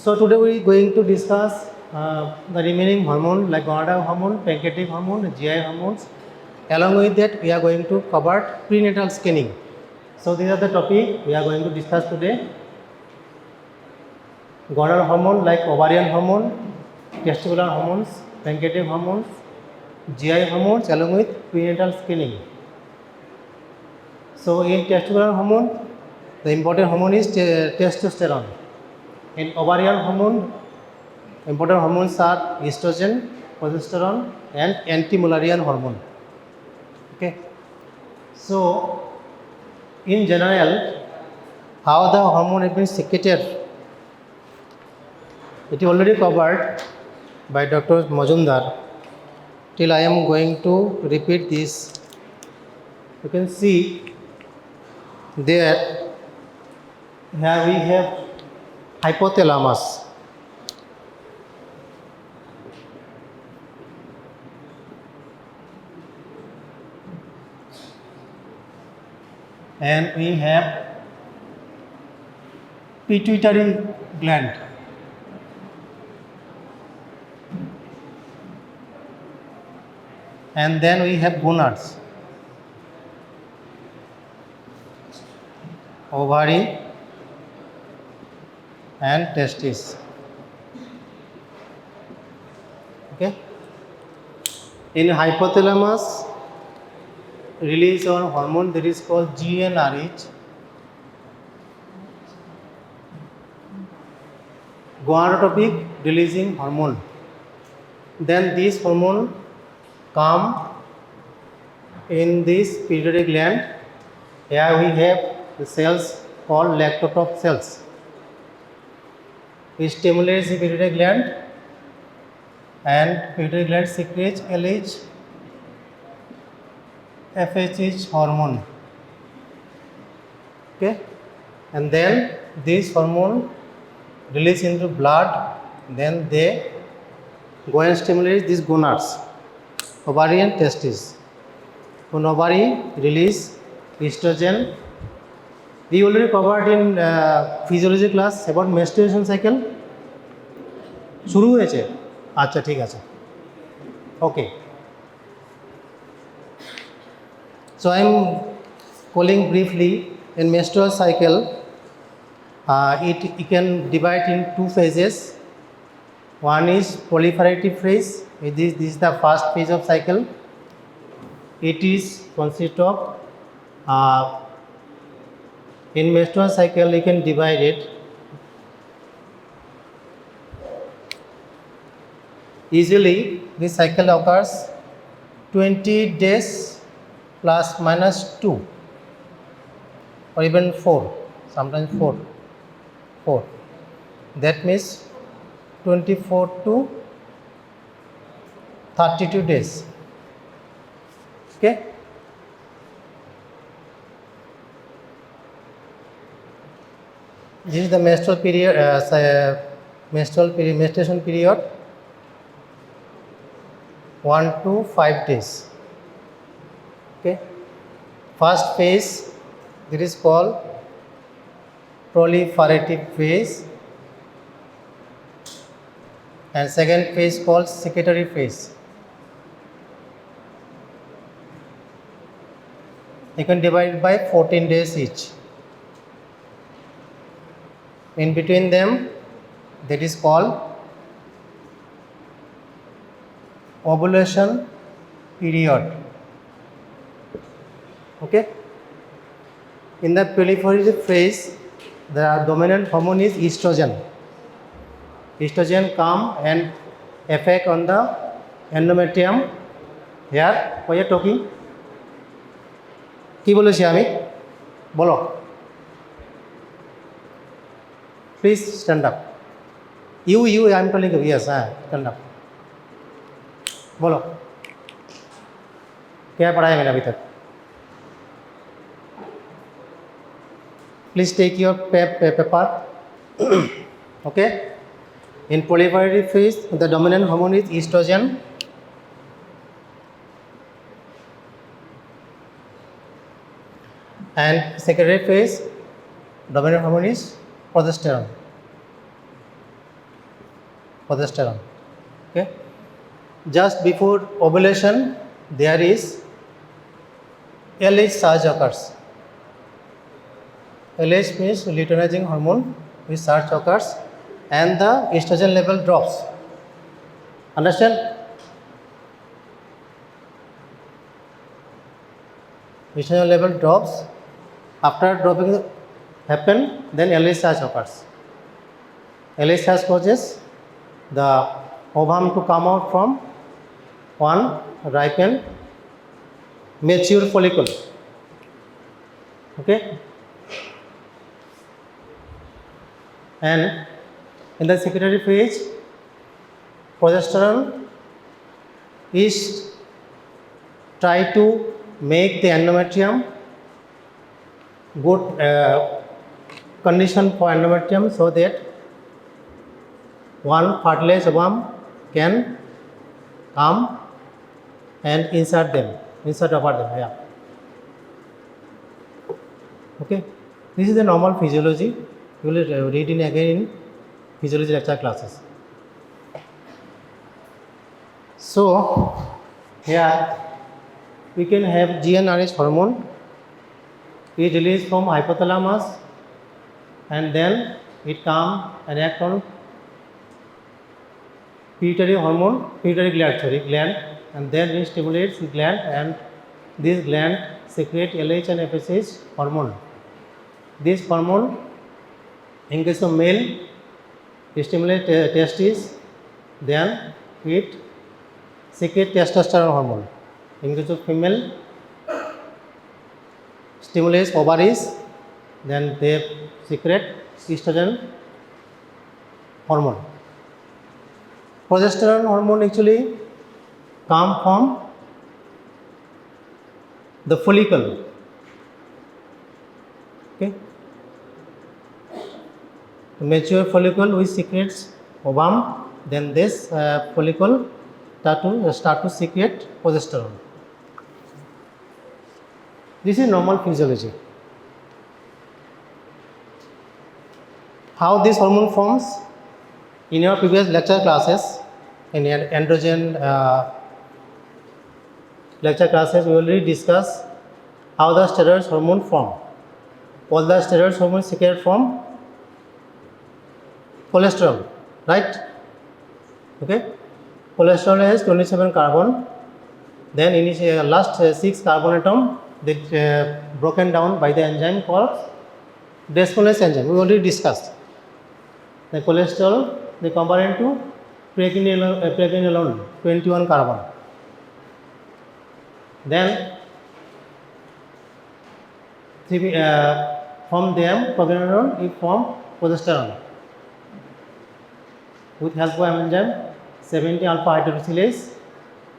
So today we are going to discuss the remaining hormone like gonadal hormone, pancreatic hormone, GI hormones. Along with that, we are going to cover prenatal screening. So these are the topic we are going to discuss today. Gonadal hormone like ovarian hormone, testicular hormones, pancreatic hormones, GI hormones along with prenatal screening. So in testicular hormone, the important hormone is testosterone. In ovarian hormone, important hormones are estrogen, progesterone and anti-Müllerian hormone. Okay. So in general, how the hormone has been secreted, it is already covered by Dr. Majumdar. Till I am going to repeat this. You can see there, here we have hypothalamus. And we have pituitary gland. And then we have gonads, ovary and testes. Okay. In hypothalamus, release one hormone that is called GnRH, gonadotropic releasing hormone. Then this hormone come in this pituitary gland. Here we have the cells called lactotrop cells. It stimulates the pituitary gland and pituitary gland secretes LH, FSH hormone. Okay, and then this hormone release into blood, then they go and stimulate these gonads, ovary and testes. On ovary release estrogen. We already covered in physiology class about menstruation cycle. শুরু হয়েছে আচ্ছা ঠিক আছে okay. So I am calling briefly in menstrual cycle. It can divide in two phases. One is proliferative phase. This is the first phase of cycle. It is consist of in menstrual cycle you can divide it. Usually this cycle occurs 20 days plus minus 2 or even 4, sometimes 4. That means 24 to 32 days. Okay. This is the menstrual period, menstruation period 1 to 5 days. Okay. First phase, this is called proliferative phase, and second phase called secretory phase. You can divide by 14 days each. In between them, that is called ovulation period. Okay. In the proliferative phase, the dominant hormone is estrogen. Estrogen come and affect on the endometrium. Here, why are you talking? কি বলেছি আমি বলো please stand up. You I am telling you, yes, stand up. बोलो क्या पढ़ा है मैंने अभी तक? Please take your paper. Okay. In proliferative phase, the dominant hormone is estrogen. And secondary phase, dominant hormone is progesterone. progesterone. Okay. Just before ovulation, there is LH surge occurs. LH means luteinizing hormone, which surge occurs, and the estrogen level drops. Understand? Estrogen level drops. After dropping happen, then LH surge occurs. LH surge causes the ovum to come out from one ripened mature follicle. Okay. And in the secretory phase, progesterone is try to make the endometrium good condition for endometrium, so that one fertilized ovum can come and insert over them. Yeah. Okay. This is the normal physiology. You will read in again in physiology lecture classes. So here we can have GnRH hormone. It released from hypothalamus, and then it come and act on pituitary gland, and then it stimulates the gland, and this gland secrete LH and FSH hormone. This hormone, in case of male, stimulate testes, then it secrete testosterone hormone. In case of female, stimulates ovaries, then they secrete estrogen hormone. Progesterone hormone actually come from the follicle. Okay. The mature follicle which secretes ovum, then this follicle start to secrete progesterone. This is normal physiology. How this hormone forms? In your previous lecture classes, in your androgen lecture classes, we already discussed how the steroid hormone form. All the steroid hormones secreted from cholesterol, right? Okay. Cholesterol has 27 carbon. Then in last 6 carbon atom, they broken down by the enzyme called desmoronase enzyme. We already discussed. The cholesterol they convert into pregnenolone, 21 carbon. Then from them pregnenolone it form progesterone with help of enzyme 70 alpha hydroxylase.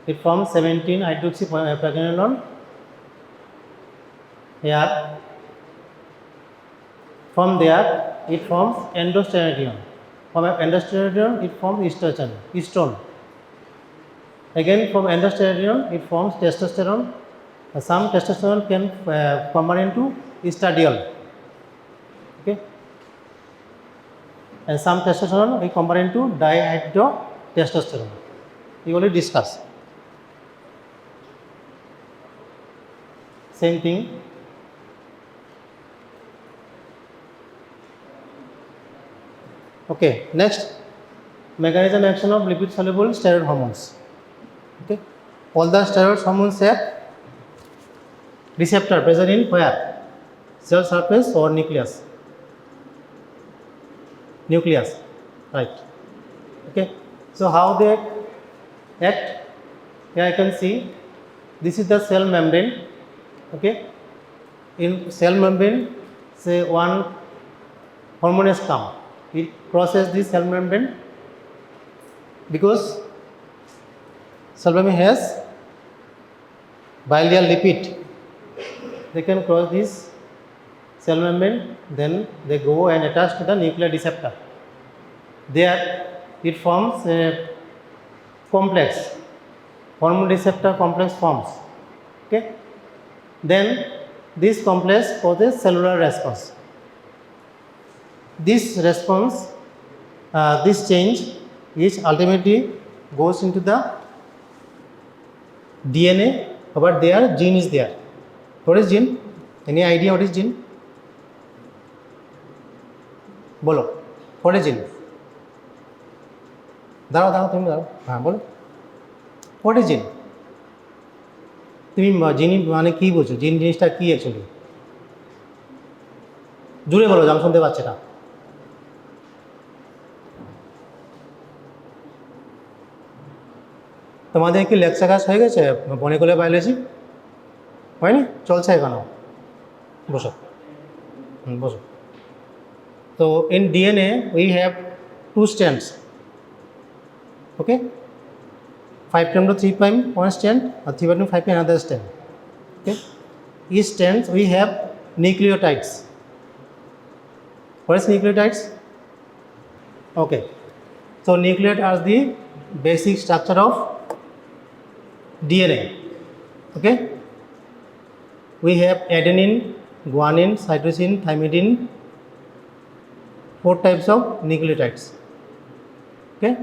It forms 17 hydroxy pregnenolone. Here from there it forms endosteroid. From endosteroid it forms estrone. Again from endosteroid it forms testosterone. Some testosterone can convert into estradiol. Okay. And some testosterone we convert into dihydrotestosterone. We already discussed. Same thing. Okay, next, mechanism action of lipid soluble steroid hormones. Okay, all the steroid hormones have receptor present in where? Cell surface or nucleus? Nucleus, right? Okay, so how they act? Here I can see this is the cell membrane. Okay, in cell membrane, say one hormone has come. It crosses the cell membrane because cell membrane has bilayer lipid. They can cross this cell membrane, then they go and attach to the nuclear receptor. There it forms a complex, hormone receptor complex forms. Okay. Then this complex causes cellular response. This response, this change which ultimately goes into the DNA, but their gene is there. What is gene? Any idea what is gene? বলো, what is gene? দাঁড়াও তুমি দাঁড়াও, হ্যাঁ বলো, what is gene? তুমি জিন মানে কি বলছো? জিন জিনিসটা কি অ্যাকচুয়ালি? জুড়ে বলো, আমি শুনতে পাচ্ছি না। তোমাদের কি লেকচার ক্লাস হয়ে গেছে মলিকুলার বায়োলজি? হয়নি? চলছে এখনো? বসো, বসো। তো in DNA we have two strands, okay, 5' to 3' one strand, or 3' to 5' another strand, okay. Each strands we have nucleotides. What is nucleotides? Okay, so nucleotides are the basic structure of DNA, okay. We have adenine, guanine, cytosine, thymidine, 4 types of nucleotides, okay.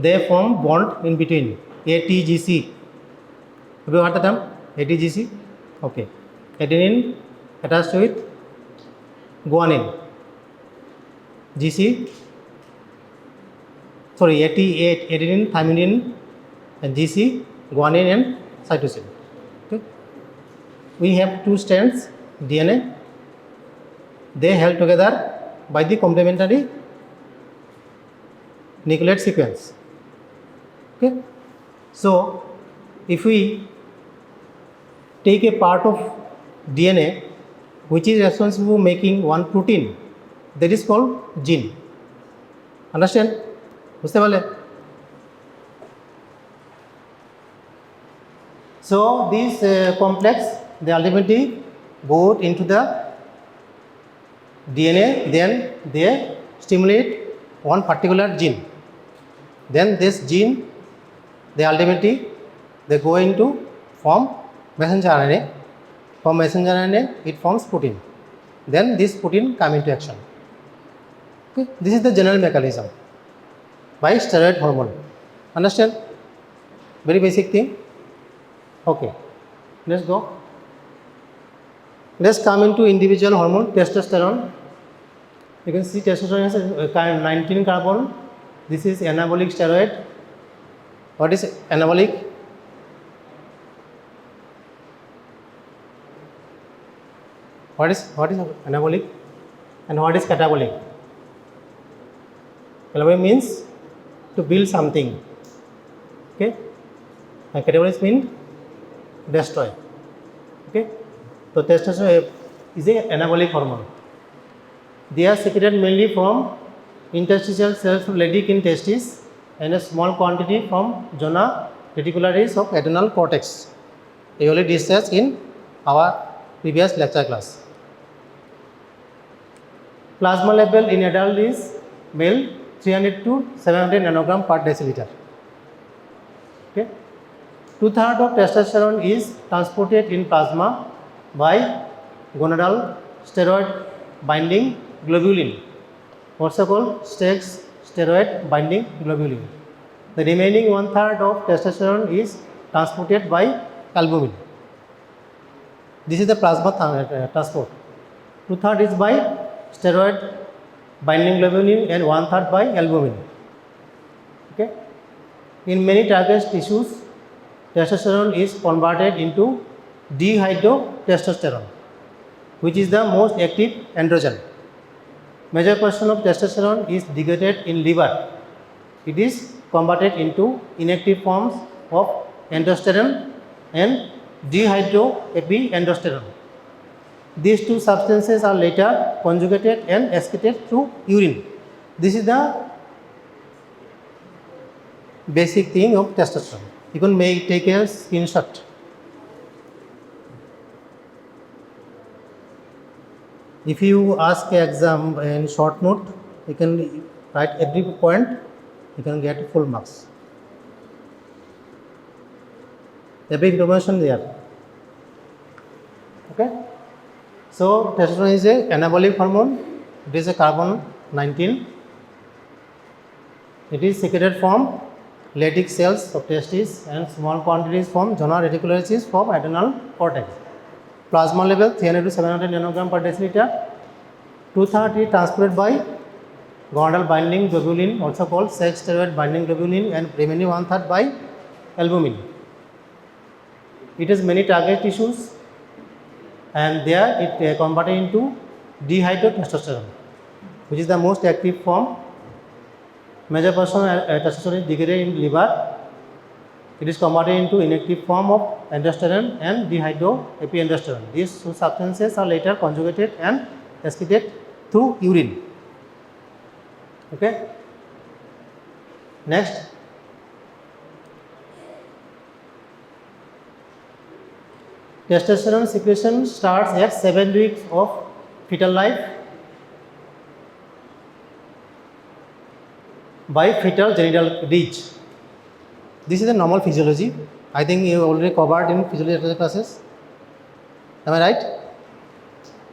They form bond in between, ATGC. Have you heard the term ATGC? Okay, adenine attached with guanine, GC, sorry, adenine, thymidine, and GC, guanine and cytosine, okay. We have two strands DNA. They held together by the complementary nucleotide sequence, okay. So if we take a part of DNA which is responsible for making one protein, that is called gene. Understand? বুঝতে পারলে? So these complex, they ultimately go into the DNA, then they stimulate one particular gene. Then this gene, they ultimately they go into form messenger RNA. From messenger RNA, it forms protein. Then this protein come into action. Okay, this is the general mechanism by steroid hormone. Understand? Very basic thing. Okay, let's go. Let's come into individual hormone, testosterone. You can see testosterone has 19 carbon. This is anabolic steroid. What is anabolic? What is anabolic and what is catabolic? Anabolic means to build something, okay, and catabolic means destroy, okay. So testosterone is a anabolic hormone. They are secreted mainly from interstitial cells of Leydig in testis and a small quantity from zona reticularis of adrenal cortex. We already discussed in our previous lecture class. Plasma level in adult is male 300 to 700 nanogram per deciliter. Okay. 2/3 of testosterone is transported in plasma by gonadal steroid binding globulin, also called steroid binding globulin. The remaining 1/3 of testosterone is transported by albumin. This is the plasma transport. 2/3 is by steroid binding globulin and 1/3 by albumin. Okay. In many target tissues, testosterone is converted into dihydrotestosterone, which is the most active androgen. Major portion of testosterone is degraded in liver. It is converted into inactive forms of androsterone and dihydroepiandrosterone. These two substances are later conjugated and excreted through urine. This is the basic thing of testosterone. You can take a screenshot. If you ask an exam in short note, you can write every point, you can get full marks. Every information there. Okay. So testosterone is a anabolic hormone. It is a carbon 19. It is secreted from Leydig cells of testes and small quantities from zona reticularis from adrenal cortex. Plasma level 300 to 700 nanogram per deciliter. 2/3 transported by gonadal binding globulin, also called sex steroid binding globulin, and remaining 1/3 by albumin. It has many target tissues, and there it converted into dihydrotestosterone, which is the most active form. Major portion testosterone is degraded in liver. It is converted into inactive form of androsterone and dihydroepiandrosterone. These two substances are later conjugated and excreted through urine. Okay. Next, testosterone secretion starts at 7 weeks of fetal life by fetal genital reach. This is the normal physiology. I think you already covered in physiology classes. Am I right?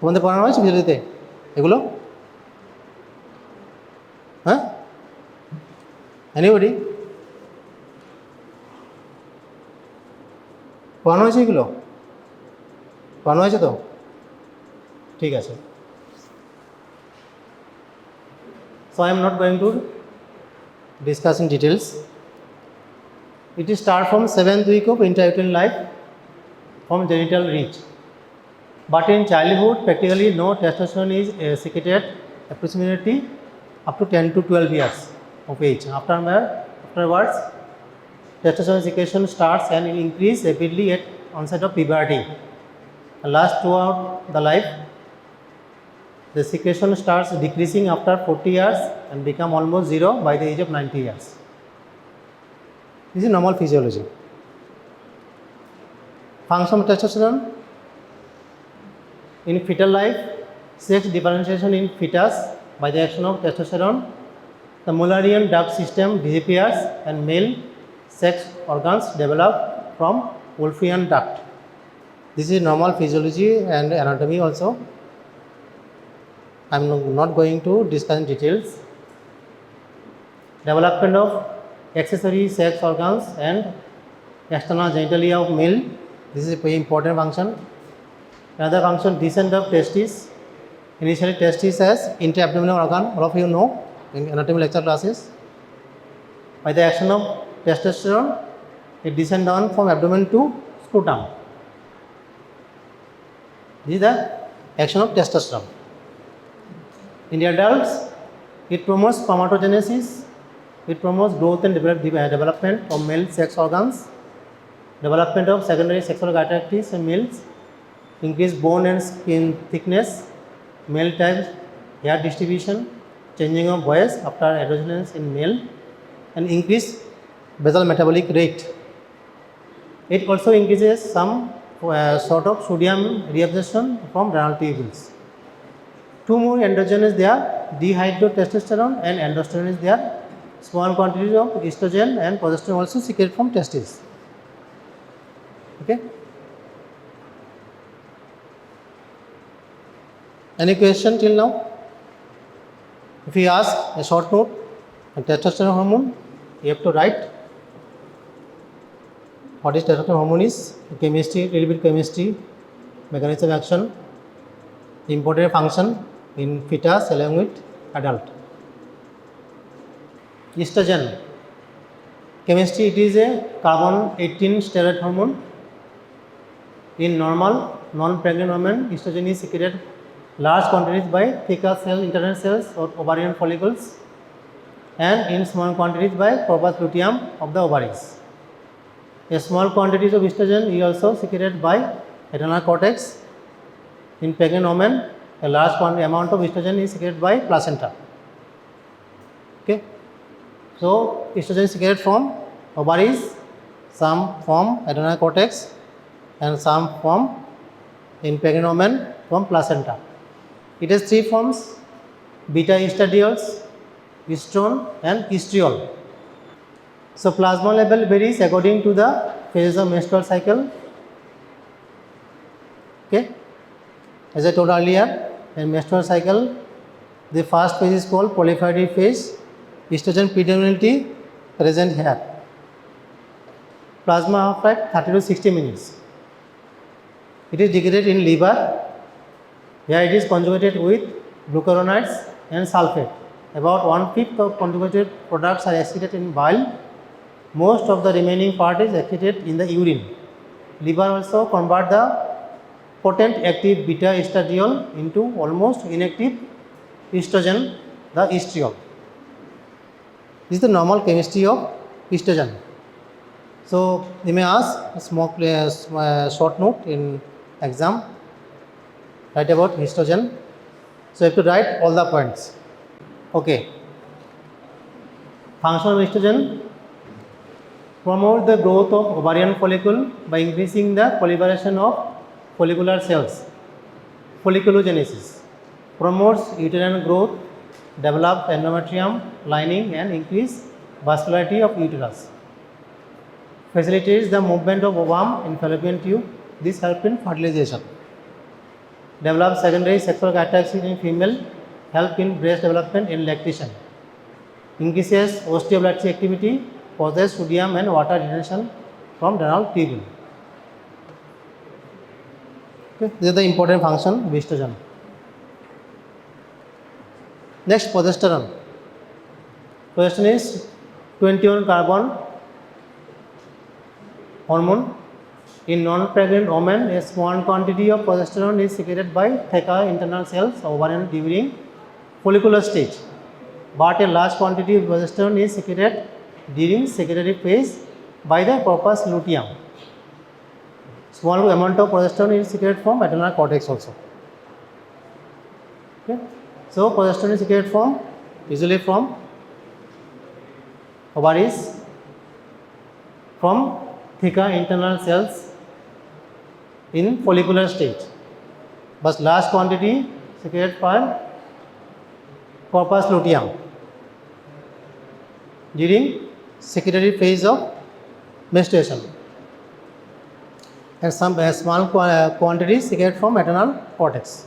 তোমাদের পড়ানো হয়েছে ফিজিওলজিতে এগুলো? হ্যাঁ? Anybody? পড়ানো হয়েছে এগুলো? পড়ানো হয়েছে তো? ঠিক আছে। So I am not going to discuss in details. It is start from 7th week of intrauterine life from genital reach. But in childhood, practically no testosterone is secreted approximately up to 10 to 12 years of age. Afterwards, testosterone secretion starts and it increases rapidly at onset of puberty. And last throughout the life, the secretion starts decreasing after 40 years and become almost zero by the age of 90 years. This is normal physiology. Function of testosterone in fetal life, sex differentiation in fetus by the action of testosterone. The Müllerian duct system disappears and male sex organs develop from Wolffian duct. This is normal physiology and anatomy also. I am not going to discuss in details. Development of accessory sex organs and external genitalia of male. This is a very important function. Another function, descent of testes. Initially testes as intra-abdominal organ, all of you know in anatomy lecture classes. By the action of testosterone, it descends down from abdomen to scrotum. This is the action of testosterone. In the adults, it promotes spermatogenesis, it promotes growth and development of male sex organs, development of secondary sexual characteristics in males, increased bone and skin thickness, male type hair distribution, changing of voice after androgenesis in male, and increased basal metabolic rate. It also increases some sort of sodium reabsorption from renal tubules. Two more androgens there, dihydrotestosterone and androsterone is there. Small quantities of estrogen and progesterone also secreted from testes. Okay. Any question till now? If you ask a short note on testosterone hormone, you have to write what is testosterone hormone is, chemistry, little bit chemistry, mechanism of action, important function in fetus along with adult. Estrogen. Chemistry, it is a carbon 18 steroid hormone. In normal non-pregnant women, estrogen is secreted large quantities by theca cell, internal cells or ovarian follicles, and in small quantities by corpus luteum of the ovaries. A small quantities of estrogen is also secreted by adrenal cortex. In pregnant women, a large amount of estrogen is secreted by placenta. Okay. So estrogen is secreted from ovaries, some from adrenal cortex, and some from in pregnant women from placenta. It has three forms: beta estradiols, estrone, and estriol. So plasma level varies according to the phases of menstrual cycle. Okay. As I told earlier, in menstrual cycle, the first phase is called proliferative phase, Estrogen predominantly present here. Plasma half-life 30 to 60 minutes. It is degraded in liver. Here it is conjugated with glucuronides and sulfate. About 1/5 of conjugated products are excreted in bile. Most of the remaining part is excreted in the urine. Liver also convert the potent active beta estradiol into almost inactive estrogen, the estriol. This is the normal chemistry of estrogen. So you may ask a small short note in exam, write about estrogen. So you have to write all the points. Okay. Function of estrogen: promote the growth of ovarian follicle by increasing the proliferation of follicular cells. Folliculogenesis promotes uterine growth, develop endometrium lining and increase vascularity of uterus. Facilitates the movement of ovum in fallopian tube. This helps in fertilization. Develops secondary sexual characteristics in female. Help in breast development and lactation. Increases osteoblastic activity. Causes sodium and water retention from renal tubule. Okay. This is the important function of estrogen. Next, progesterone. Progesterone is 21 carbon hormone. In non-pregnant women, a small quantity of progesterone is secreted by theca internal cells of ovarian during follicular stage, but a large quantity of progesterone is secreted during secretory phase by the corpus luteum. Small amount of progesterone is secreted from adrenal cortex also. Okay. So progesterone is secreted from usually from ovaries, from theca internal cells in follicular stage, but large quantity secreted from corpus luteum during secretory phase of menstruation, and some small quantity secreted from adrenal cortex.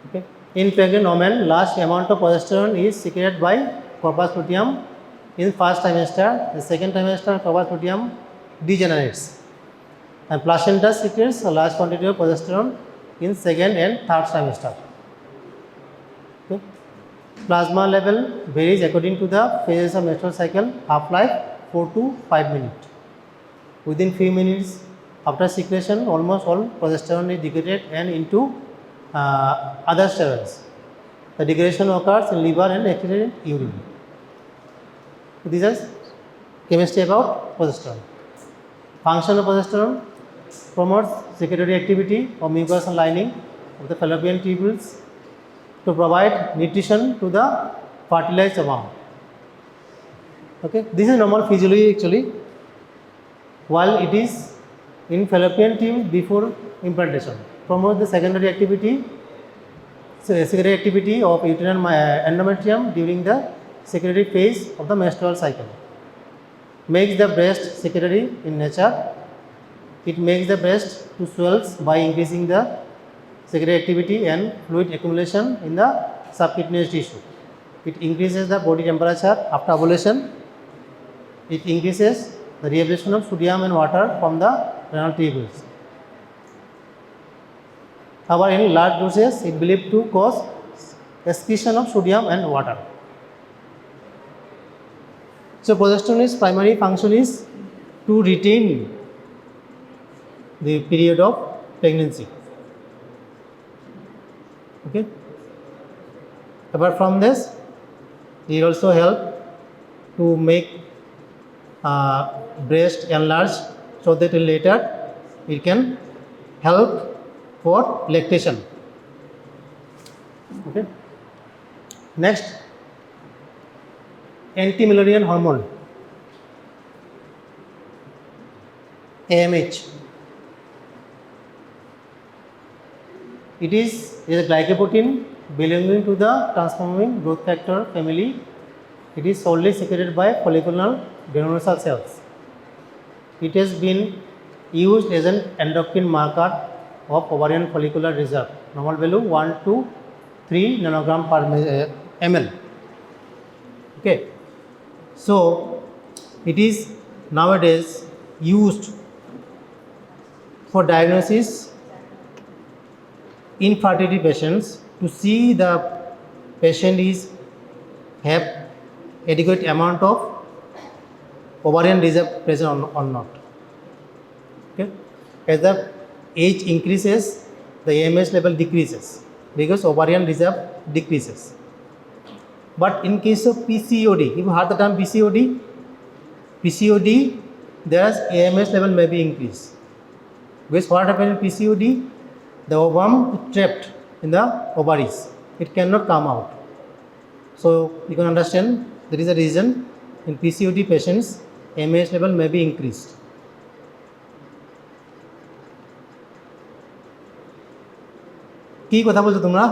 Okay. In pregnant women, large amount of progesterone is secreted by corpus luteum in first trimester. The second trimester, corpus luteum degenerates, and placenta secretes a large quantity of progesterone in second and third trimester. Okay. Plasma level varies according to the phases of menstrual cycle. Half-life 4 to 5 minutes. Within few minutes after secretion, almost all progesterone is degraded and into other steroids. The degradation occurs in liver and excreted in urine. So this is chemistry about progesterone. Function of progesterone: promotes secretory activity of mucous lining of the fallopian tubules to provide nutrition to the fertilized ovum. Okay, this is normal physiology actually. While it is in fallopian tube before implantation, promotes the secondary activity, of uterine endometrium during the secretory phase of the menstrual cycle. Makes the breast secretory in nature. It makes the breast to swells by increasing the secretory activity and fluid accumulation in the subcutaneous tissue. It increases the body temperature after ovulation. It increases the reabsorption of sodium and water from the renal tubules. However, in large doses, it believed to cause excretion of sodium and water. So progesterone's primary function is to retain the period of pregnancy. Okay. Apart from this, it also help to make breast enlarged so that later it can help for lactation. Okay. Next, Anti-Müllerian Hormone, AMH. It is a glycoprotein belonging to the transforming growth factor family. It is solely secreted by follicular granulosa cells. It has been used as an endocrine marker of ovarian follicular reserve. Normal value 1 to 3 nanogram per ml. Okay, so it is nowadays used for diagnosis infertility patients to see the patient is have adequate amount of ovarian reserve present or not. Okay, as the age increases, the AMH level decreases because ovarian reserve decreases. But in case of PCOD, you heard the term PCOD? PCOD, there's AMH level may be increased. Because what happens in PCOD? The ovum is trapped in the ovaries. It cannot come out. So you can understand there is a reason in PCOD patients AMH level may be increased. কি কথা বলছো তোমরা?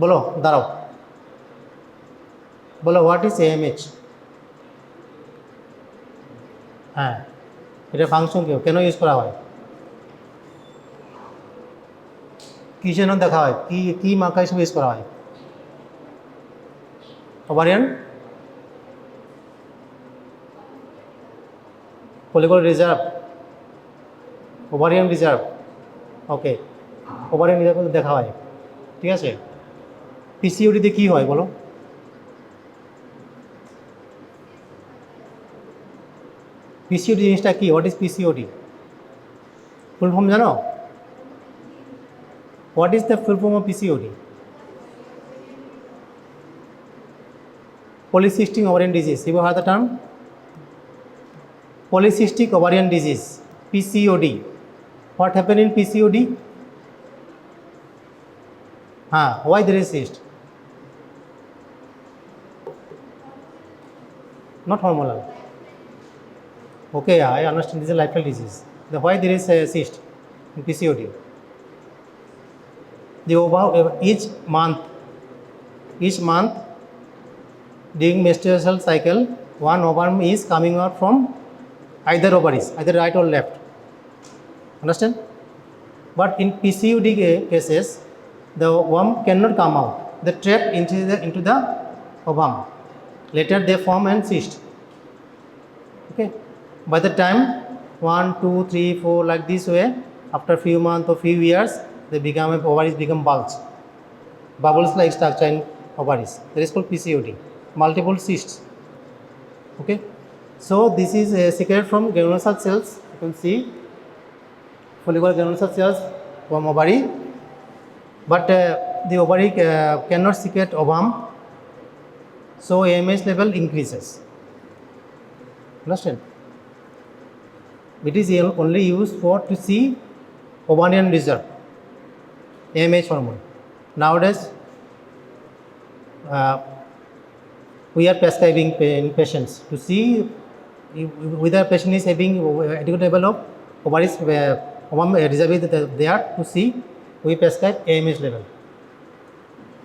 বলো, দাঁড়াও, বলো what is AMH? হ্যাঁ, এটা function কেন ইউজ করা হয়, কি জন্য দেখা হয়, কি মার্কার হিসেবে ইউজ করা হয়? Ovarian follicular reserve, ovarian reserve. Okay, ovarian reserve দেখা হয়, ঠিক আছে। পিসিওডিতে কি হয় বলো? পিসিওডি জিনিসটা কি? What is PCOD? Full form জানো? What is the full form of PCOD? Polycystic ovarian disease. You heard the term? Polycystic ovarian disease, PCOD. What happened in PCOD? Why there is cyst? Not hormonal. Okay, I understand this is a lifestyle disease. Why there is a cyst in PCOD? The each month during menstrual cycle, one ovum is coming out from either ovaries, either right or left. Understand? But in PCOD cases, the ovum cannot come out. They trap into the ovum. Later they form and cyst. Okay. By the time 1, 2, 3, 4 like this way, after few months or few years, they become ovaries become bulge, bubbles like structure in ovaries. That is called PCOD. Multiple cysts. Okay, so this is secreted from granular cells. You can see follicular granular cells from ovary, but the ovary cannot secrete ovum, so AMH level increases. Understand? It is only used for to see ovarian reserve, AMH hormone. Nowadays we are prescribing in patients to see whether patient is having adequate level of ovaries ovum reserve there. To see, we prescribe AMH level.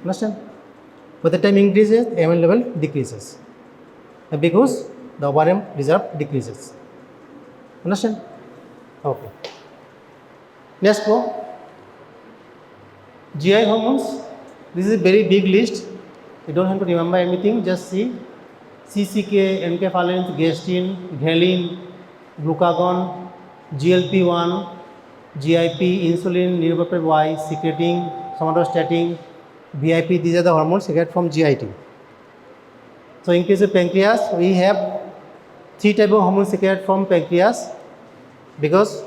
Understand? By the time increases, AMH level decreases because the ovarian reserve decreases. Understand? Okay. Let's go. GI hormones. This is a very big list. You don't have to remember anything, just see CCK, enkephalins, gastrin, ghrelin, glucagon, GLP-1, GIP, insulin, reproductive Y, secreting, somatostatin, VIP. These are the hormones secreted from GIT. So in case of pancreas, we have 3 types of hormones secreted from pancreas, because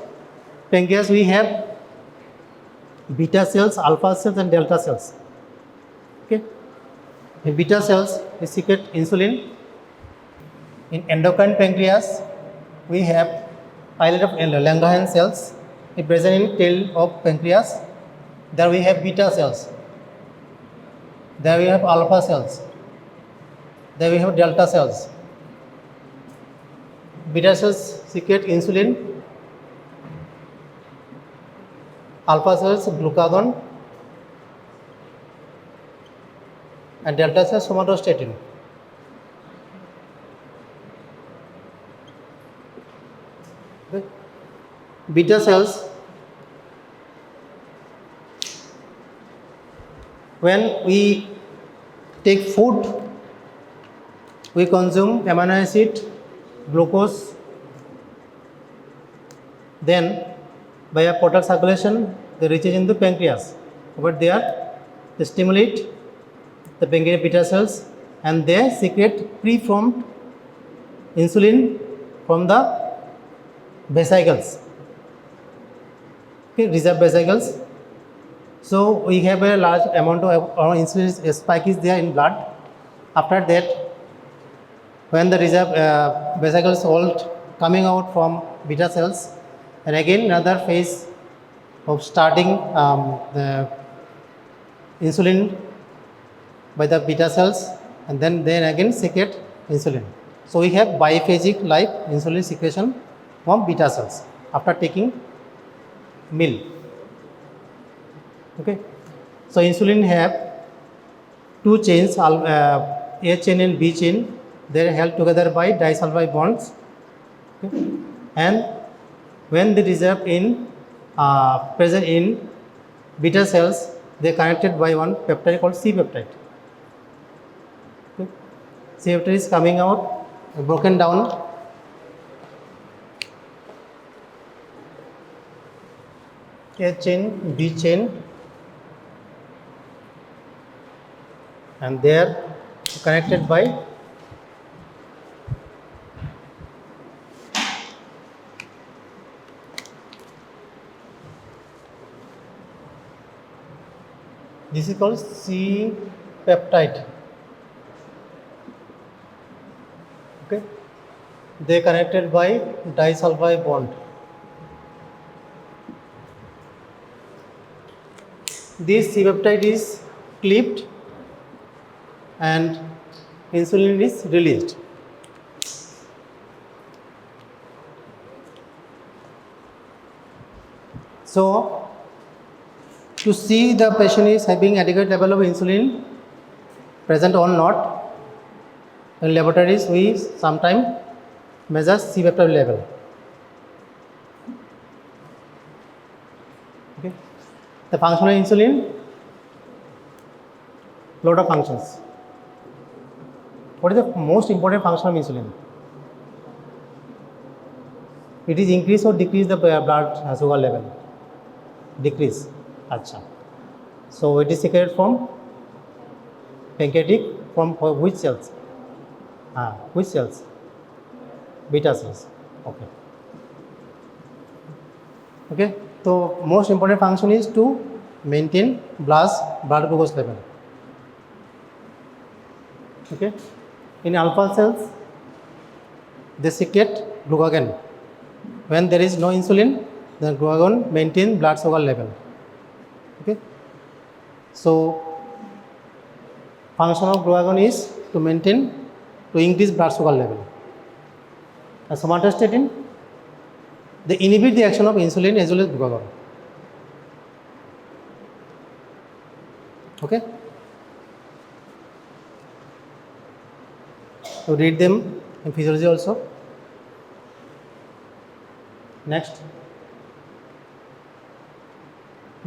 pancreas we have beta cells, alpha cells and delta cells. Okay. In beta cells, we secrete insulin. In endocrine pancreas, we have islet of Langerhans cells present in tail of pancreas. There we have beta cells. There we have alpha cells. There we have delta cells. Beta cells secrete insulin. Alpha cells glucagon. And delta cells somatostatin. Okay. Beta cells When we take food, we consume amino acid, glucose, then by a portal circulation they reaches in the pancreas. Over there they stimulate the pancreatic beta cells and they secrete preformed insulin from the vesicles, okay, reserve vesicles. So we have a large amount of insulin spike is there in blood. After that, when the reserve vesicles all coming out from beta cells, and again another phase of starting the insulin by the beta cells, and then again secrete insulin. So we have biphasic like insulin secretion from beta cells after taking meal. Okay, so insulin have two chains, A chain and B chain. They are held together by disulfide bonds. Okay. And when they reserve in present in beta cells, they are connected by one peptide called C peptide. Okay. C peptide is coming out, broken down. A chain, B chain, and they are connected by this is called C peptide. Okay, they are connected by disulfide bond. This C peptide is clipped and insulin is released. So, to see the patient is having adequate level of insulin present or not, in laboratories we sometimes measure C peptide level. Okay. The function of insulin, lot of functions. What is the most important function of insulin? It is increase or decrease the blood sugar level. Decrease. Acha. So it is secreted from pancreatic, from which cells? Which cells? Beta cells. Okay. Okay. So most important function is to maintain blood glucose level. Okay. In alpha cells, they secrete glucagon. When there is no insulin, the glucagon maintains blood sugar level. Okay. So function of glucagon is to increase blood sugar level. And somatostatin, they inhibit the action of insulin as well as glucagon. Okay. So read them in physiology also. Next,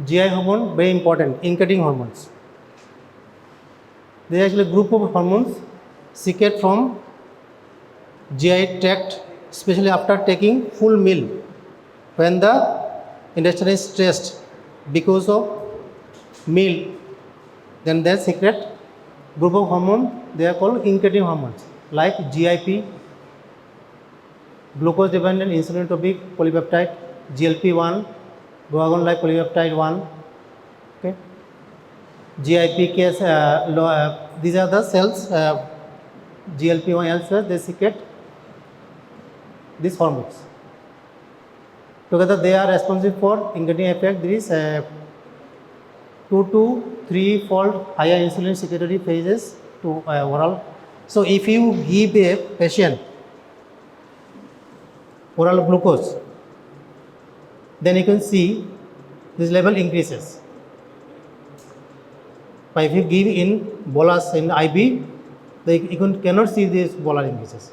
GI hormone, very important, incretin hormones. They are actually a group of hormones secreted from GI tract, especially after taking full meal. When the intestine is stressed because of meal, then they secrete group of hormones. They are called incretin hormones, like GIP, glucose dependent insulinotropic polypeptide, GLP-1, glucagon-like polypeptide 1. Okay. GIP case, these are the cells, GLP-1 cells, they secrete these hormones. Together they are responsible for incretin effect. There is 2 to 3 fold higher insulin secretory phases to oral. So if you give a patient oral glucose, then you can see this level increases. But if you give in bolus in IV, you cannot see this bolus increases.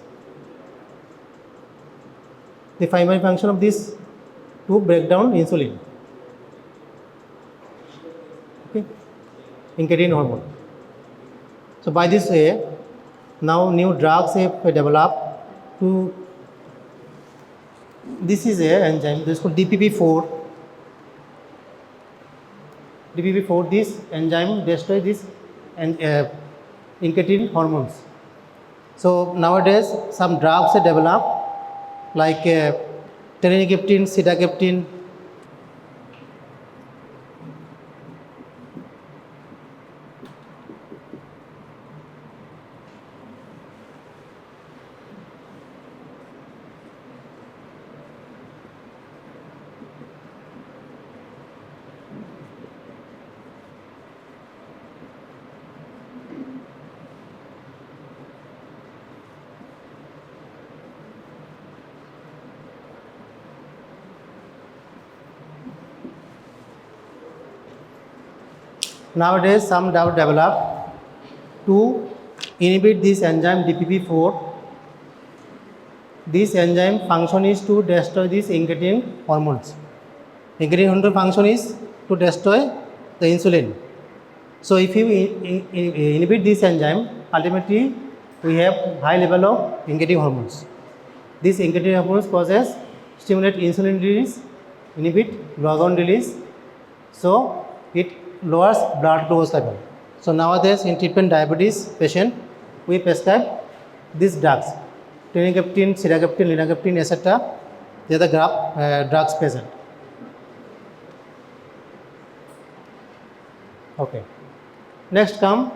The primary function of this to break down insulin. Okay. incretin hormone. So by this way, now new drugs have developed to, this is a enzyme, this is called DPP4. DPP4, this enzyme destroys this incretin hormones. So nowadays some drugs are developed like teneligliptin, sitagliptin. Nowadays some drugs developed to inhibit this enzyme DPP4. This enzyme function is to destroy these incretin hormones. Incretin hormone function is to destroy the insulin. So if you inhibit this enzyme, ultimately we have high level of incretin hormones. These incretin hormones causes stimulate insulin release, inhibit glucagon release, so it lowers blood glucose level. So nowadays in treatment diabetes patient, we prescribe these drugs, teneligliptin, sitagliptin, linagliptin, etc. They are the drugs present. Okay. Next come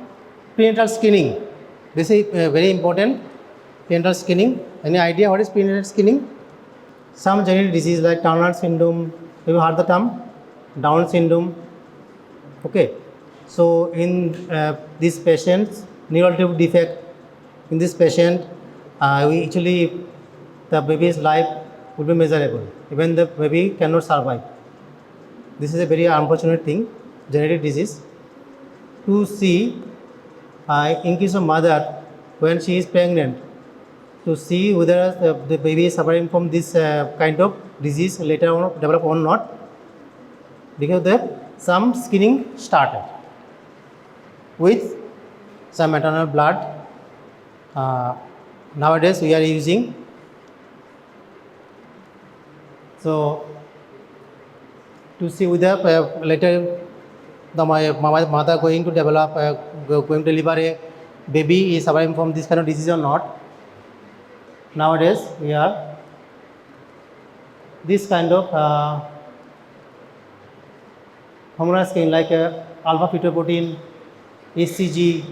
prenatal screening. This is very important. Prenatal screening. Any idea what is prenatal screening? Some genetic disease like Turner syndrome. Have you heard the term? Down syndrome. Okay. So in these patients, neurological defect in this patient, we actually the baby's life would be miserable. Even the baby cannot survive. This is a very unfortunate thing, genetic disease. To see in case of mother when she is pregnant, to see whether the baby is suffering from this kind of disease later on develop or not, because there some screening started with some maternal blood. Nowadays we are using. So to see whether later the mother going to develop, going to deliver a baby is suffering from this kind of disease or not. Nowadays we are this kind of hormonal screen like alpha fetoprotein, HCG,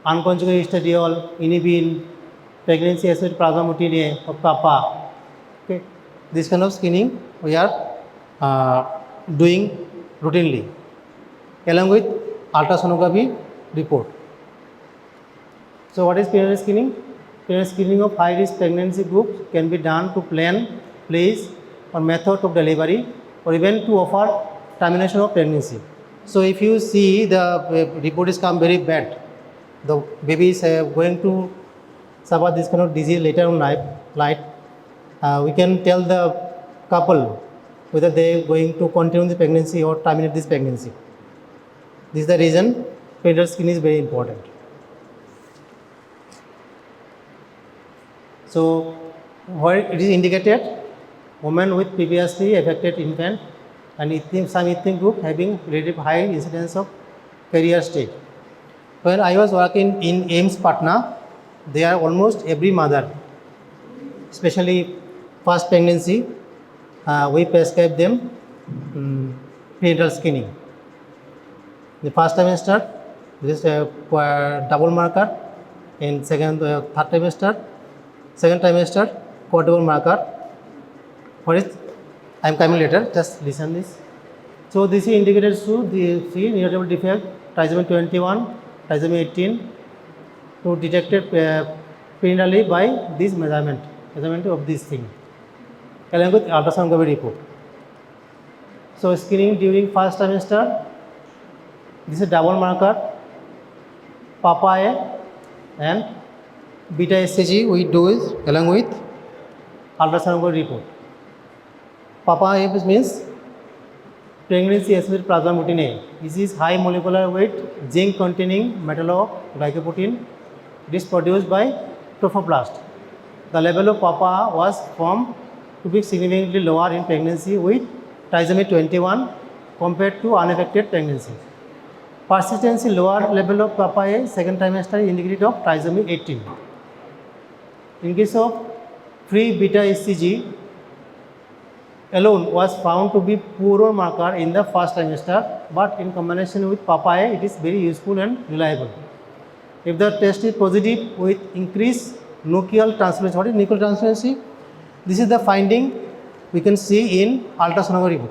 unconjugated estradiol, inhibin, pregnancy acid plasminogen of kappa. Okay, this kind of screening we are doing routinely, along with ultrasonography report. So what is prenatal screening? Prenatal screening of high risk pregnancy groups can be done to plan, place or method of delivery or even to offer termination of pregnancy. So if you see the report is come very bad, the baby is going to suffer this kind of disease later on life, we can tell the couple whether they are going to continue the pregnancy or terminate this pregnancy. This is the reason prenatal screening is very important. So where it is indicated, women with previously affected infant and some ethnic group having relatively high incidence of carrier state. When I was working in AIMS Patna, there are almost every mother, especially first pregnancy, we prescribe them prenatal screening. The first trimester, this is double marker. In third trimester, second trimester, quadruple marker. What is? I am coming later. Just listen this. So this is indicated to the neurological defect trisomy 21, trisomy 18, to detected prenatally by this measurement of this thing, along with ultrasonography report. So screening during first trimester, this is double marker, Papa A and beta SCG we do is along with ultrasonography report. Papa A means pregnancy associated plasma protein A. This is high molecular weight zinc containing metallo-glycoprotein. It is produced by trophoblast. The level of PAPA was found to be significantly lower in pregnancy with trisomy 21 compared to unaffected pregnancy. Persistency lower level of PAPA A second trimester indicated of trisomy 18. In case of free beta HCG alone was found to be poorer marker in the first trimester, but in combination with PAPA A it is very useful and reliable. If the test is positive with increased nuchal transparency, what is nuchal transparency? This is the finding we can see in ultrasonography.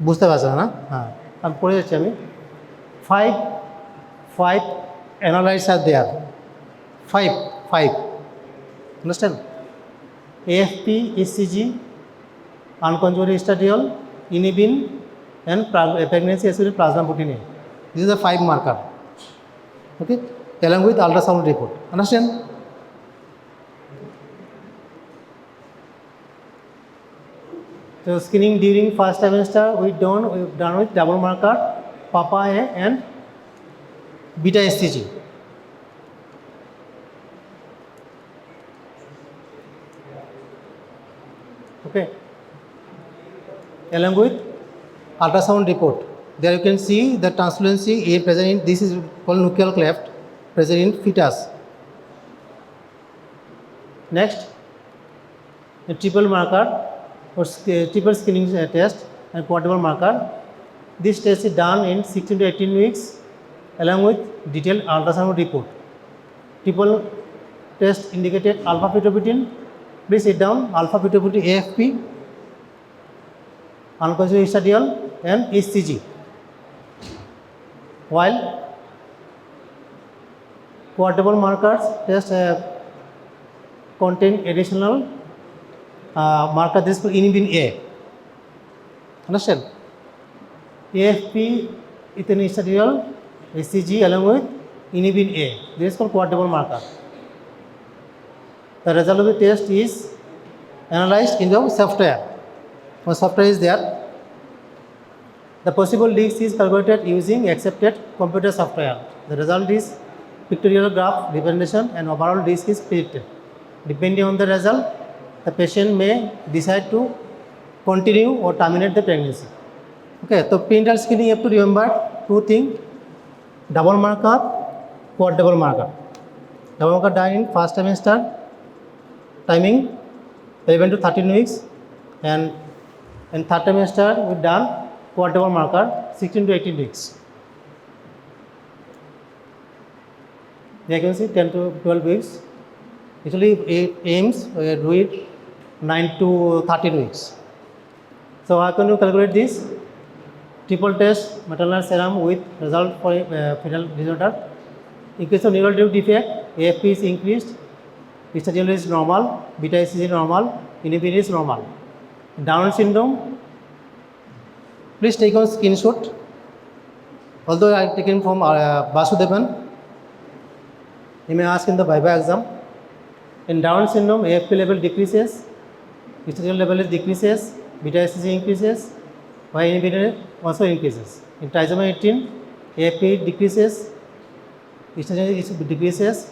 বুঝতে পারছেন না? হ্যাঁ, আমি পড়ে যাচ্ছি আমি। Five analytes are there. Five. Understand? AFP, HCG, unconjugated estradiol, inhibin, and pregnancy associated plasma protein A. This is the 5 marker. Okay, along with ultrasound report. Understand? So screening during first trimester we've done with double marker, PAPA A and beta HCG. Okay. Along with ultrasound report, there you can see the translucency A present in, this is called nuchal cleft, present in fetus. Next, a triple marker or triple screening test and quadruple marker. This test is done in 16 to 18 weeks along with detailed ultrasound report. Triple test indicated alpha fetoprotein. Please sit down. Alpha fetoprotein AFP, unconjugated estradiol and HCG. While quadruple markers test contain additional marker, this is called inhibin A. Understand? AFP ethylene estradiol, HCG along with inhibin A. This is called quadruple marker. The result of the test is analyzed in the software. One software is there. The possible leaks is calculated using accepted computer software. The result is pictorial graph representation and overall risk is predicted. Depending on the result, the patient may decide to continue or terminate the pregnancy. Okay, so prenatal screening you have to remember 2 things: double marker, quadruple marker. Double marker done in first trimester, timing 11 to 13 weeks, and in third trimester we done quadruple marker 16 to 18 weeks. There you can see 10 to 12 weeks. Actually it aims do it 9 to 13 weeks. So how can you calculate this? Triple test maternal serum with result for fetal disorder. In case of neural defect, AFP is increased, estradiol is normal, beta HCG is normal, inhibin is normal. Down syndrome, please take on screenshot. Although I taken from Vasudevan, you may ask in the Viva exam. In Down syndrome, AFP level decreases, estradiol level decreases, beta HCG increases, while inhibin also increases. In trisomy 18, AFP decreases, estradiol decreases,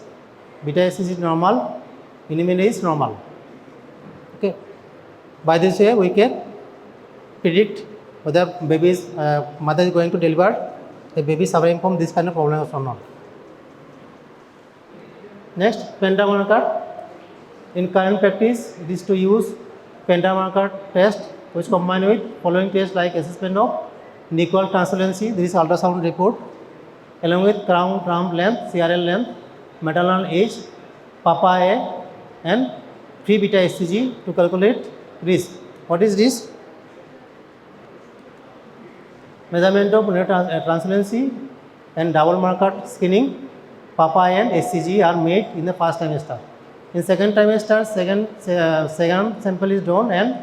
beta HCG is normal, inhibin is normal. Okay. By this way, we can predict whether baby's mother is going to deliver a baby suffering from this kind of problems or not. Next, Penta Marker. In current practice, it is to use Penta Marker Test, which combine with following tests like assessment of nuchal translucency, this is ultrasound report, along with crown trump length, CRL length, maternal age, PAPA A, and free beta HCG to calculate risk. What is risk? Measurement of translucency and double marker screening, PAPA A and HCG are made in the first trimester. In second trimester, second sample is drawn and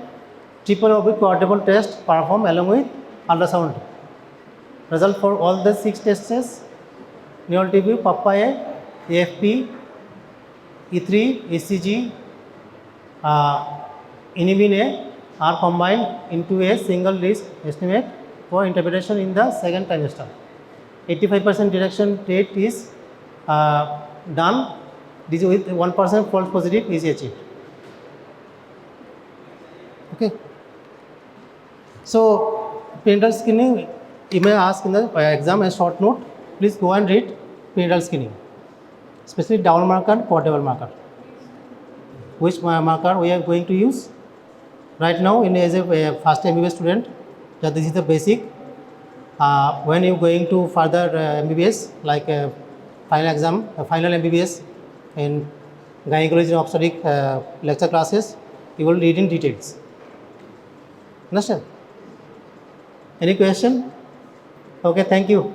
triple or quadruple test performed along with ultrasound. Result for all the 6 tests: neural TB, PAPA A, AFP, E3, HCG, inhibin A, are combined into a single risk estimate for interpretation in the second trimester. 85% detection rate is done. This with 1% false positive is achieved. Okay. So, prenatal screening, you may ask in the exam a short note. Please go and read prenatal screening, especially down marker and portable marker. Which marker we are going to use? Right now, as a first MBBS student, that this is the basic. When you going to further MBBS, like final exam, final MBBS in gynecology and obstetric lecture classes, you will read in details. Understand? Any question? Okay, thank you.